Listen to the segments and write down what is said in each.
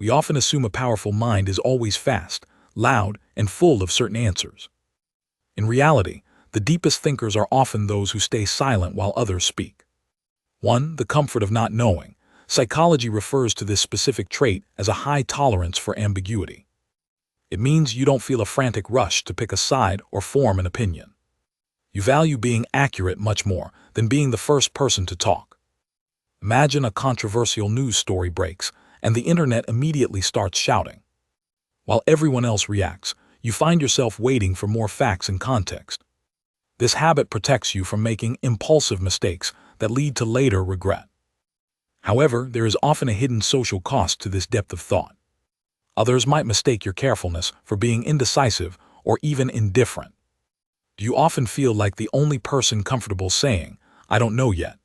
We often assume a powerful mind is always fast, loud, and full of certain answers. In reality, the deepest thinkers are often those who stay silent while others speak. 1. The comfort of not knowing. Psychology refers to this specific trait as a high tolerance for ambiguity. It means you don't feel a frantic rush to pick a side or form an opinion. You value being accurate much more than being the first person to talk. Imagine a controversial news story breaks, and the internet immediately starts shouting. While everyone else reacts, you find yourself waiting for more facts and context. This habit protects you from making impulsive mistakes that lead to later regret. However, there is often a hidden social cost to this depth of thought. Others might mistake your carefulness for being indecisive or even indifferent. Do you often feel like the only person comfortable saying, "I don't know yet"?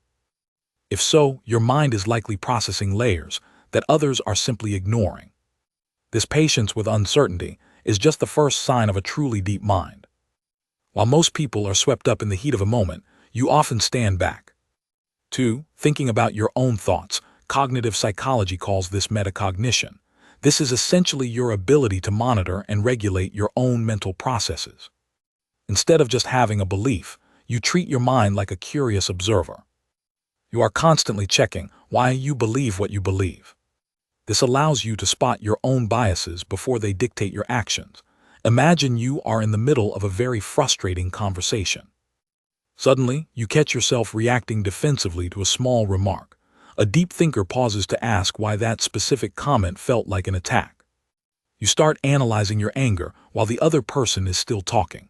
If so, your mind is likely processing layers that others are simply ignoring. This patience with uncertainty is just the first sign of a truly deep mind. While most people are swept up in the heat of a moment, you often stand back. 2. Thinking about your own thoughts. Cognitive psychology calls this metacognition. This is essentially your ability to monitor and regulate your own mental processes. Instead of just having a belief, you treat your mind like a curious observer. You are constantly checking why you believe what you believe. This allows you to spot your own biases before they dictate your actions. Imagine you are in the middle of a very frustrating conversation. Suddenly, you catch yourself reacting defensively to a small remark. A deep thinker pauses to ask why that specific comment felt like an attack. You start analyzing your anger while the other person is still talking.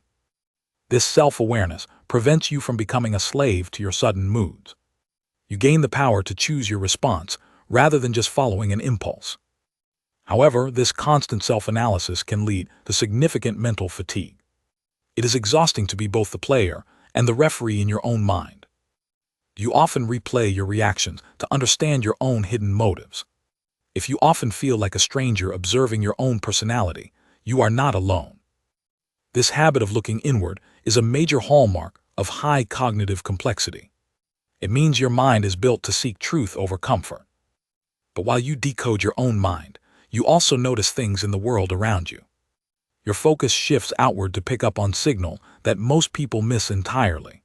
This self-awareness prevents you from becoming a slave to your sudden moods. You gain the power to choose your response rather than just following an impulse. However, this constant self-analysis can lead to significant mental fatigue. It is exhausting to be both the player and the referee in your own mind. You often replay your reactions to understand your own hidden motives. If you often feel like a stranger observing your own personality, you are not alone. This habit of looking inward is a major hallmark of high cognitive complexity. It means your mind is built to seek truth over comfort. But while you decode your own mind, you also notice things in the world around you. Your focus shifts outward to pick up on signal that most people miss entirely.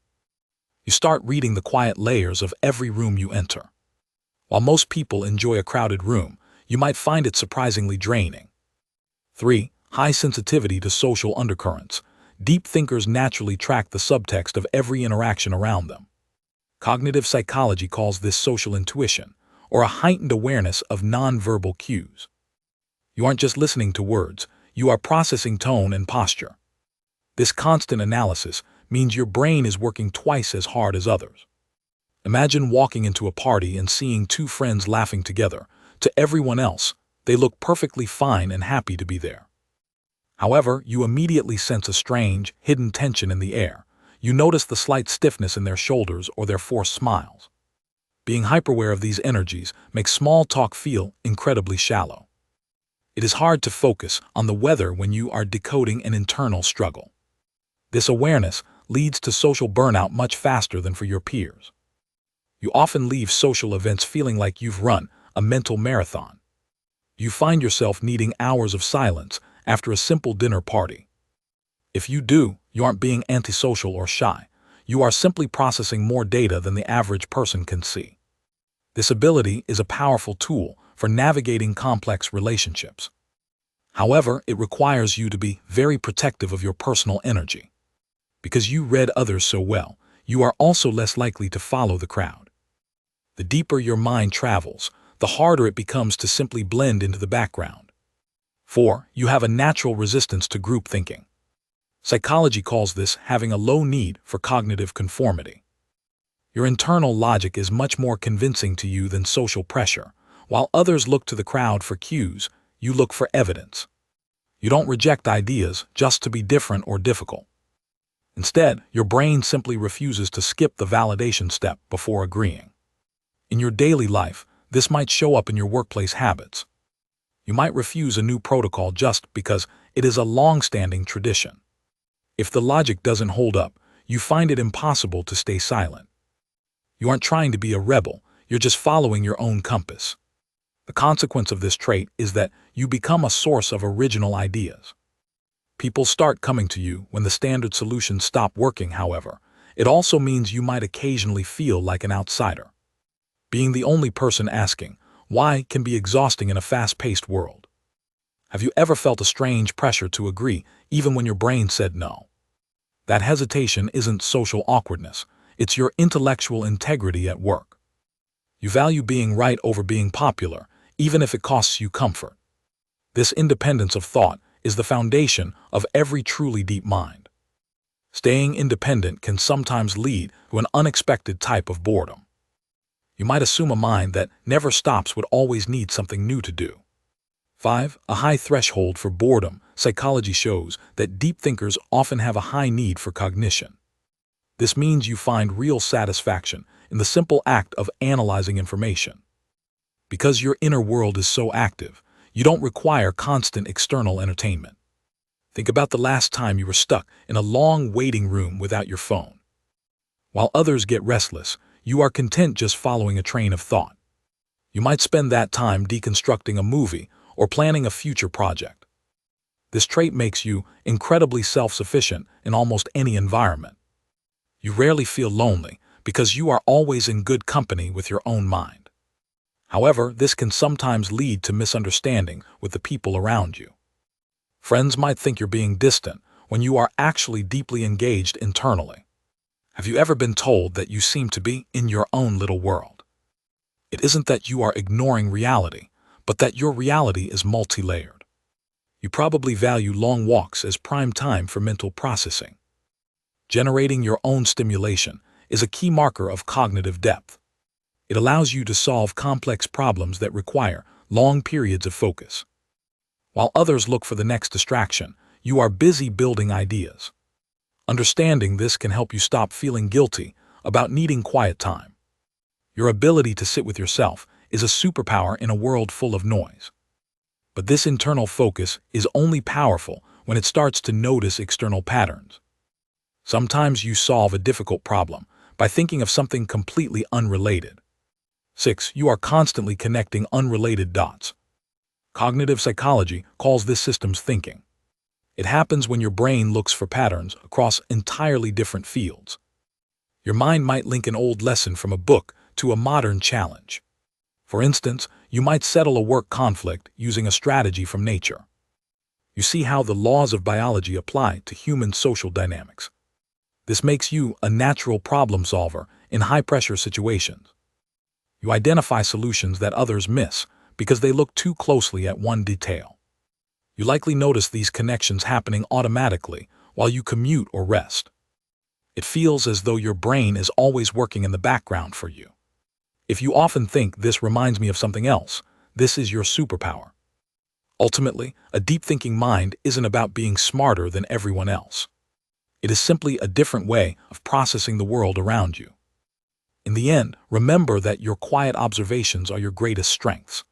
You start reading the quiet layers of every room you enter. While most people enjoy a crowded room, you might find it surprisingly draining. 3. High sensitivity to social undercurrents. Deep thinkers naturally track the subtext of every interaction around them. Cognitive psychology calls this social intuition, or a heightened awareness of nonverbal cues. You aren't just listening to words, you are processing tone and posture. This constant analysis means your brain is working twice as hard as others. Imagine walking into a party and seeing two friends laughing together. To everyone else, they look perfectly fine and happy to be there. However, you immediately sense a strange, hidden tension in the air. You notice the slight stiffness in their shoulders or their forced smiles. Being hyper-aware of these energies makes small talk feel incredibly shallow. It is hard to focus on the weather when you are decoding an internal struggle. This awareness leads to social burnout much faster than for your peers. You often leave social events feeling like you've run a mental marathon. You find yourself needing hours of silence after a simple dinner party. If you do, you aren't being antisocial or shy. You are simply processing more data than the average person can see. This ability is a powerful tool for navigating complex relationships. However, it requires you to be very protective of your personal energy. Because you read others so well, you are also less likely to follow the crowd. The deeper your mind travels, the harder it becomes to simply blend into the background. 4. You have a natural resistance to group thinking. Psychology calls this having a low need for cognitive conformity. Your internal logic is much more convincing to you than social pressure. While others look to the crowd for cues, you look for evidence. You don't reject ideas just to be different or difficult. Instead, your brain simply refuses to skip the validation step before agreeing. In your daily life, this might show up in your workplace habits. You might refuse a new protocol just because it is a long-standing tradition. If the logic doesn't hold up, you find it impossible to stay silent. You aren't trying to be a rebel, you're just following your own compass. The A consequence of this trait is that you become a source of original ideas. People start coming to you when the standard solutions stop working, however. It also means you might occasionally feel like an outsider. Being the only person asking why can be exhausting in a fast-paced world. Have you ever felt a strange pressure to agree even when your brain said no? That hesitation isn't social awkwardness, it's your intellectual integrity at work. You value being right over being popular, even if it costs you comfort. This independence of thought is the foundation of every truly deep mind. Staying independent can sometimes lead to an unexpected type of boredom. You might assume a mind that never stops would always need something new to do. 5. A high threshold for boredom. Psychology shows that deep thinkers often have a high need for cognition. This means you find real satisfaction in the simple act of analyzing information. Because your inner world is so active, you don't require constant external entertainment. Think about the last time you were stuck in a long waiting room without your phone. While others get restless, you are content just following a train of thought. You might spend that time deconstructing a movie or planning a future project. This trait makes you incredibly self-sufficient in almost any environment. You rarely feel lonely because you are always in good company with your own mind. However, this can sometimes lead to misunderstanding with the people around you. Friends might think you're being distant when you are actually deeply engaged internally. Have you ever been told that you seem to be in your own little world? It isn't that you are ignoring reality, but that your reality is multi-layered. You probably value long walks as prime time for mental processing. Generating your own stimulation is a key marker of cognitive depth. It allows you to solve complex problems that require long periods of focus. While others look for the next distraction, you are busy building ideas. Understanding this can help you stop feeling guilty about needing quiet time. Your ability to sit with yourself is a superpower in a world full of noise. But this internal focus is only powerful when it starts to notice external patterns. Sometimes you solve a difficult problem by thinking of something completely unrelated. 6. You are constantly connecting unrelated dots. Cognitive psychology calls this systems thinking. It happens when your brain looks for patterns across entirely different fields. Your mind might link an old lesson from a book to a modern challenge. For instance, you might settle a work conflict using a strategy from nature. You see how the laws of biology apply to human social dynamics. This makes you a natural problem solver in high-pressure situations. You identify solutions that others miss because they look too closely at one detail. You likely notice these connections happening automatically while you commute or rest. It feels as though your brain is always working in the background for you. If you often think this reminds me of something else, this is your superpower. Ultimately, a deep-thinking mind isn't about being smarter than everyone else. It is simply a different way of processing the world around you. In the end, remember that your quiet observations are your greatest strengths.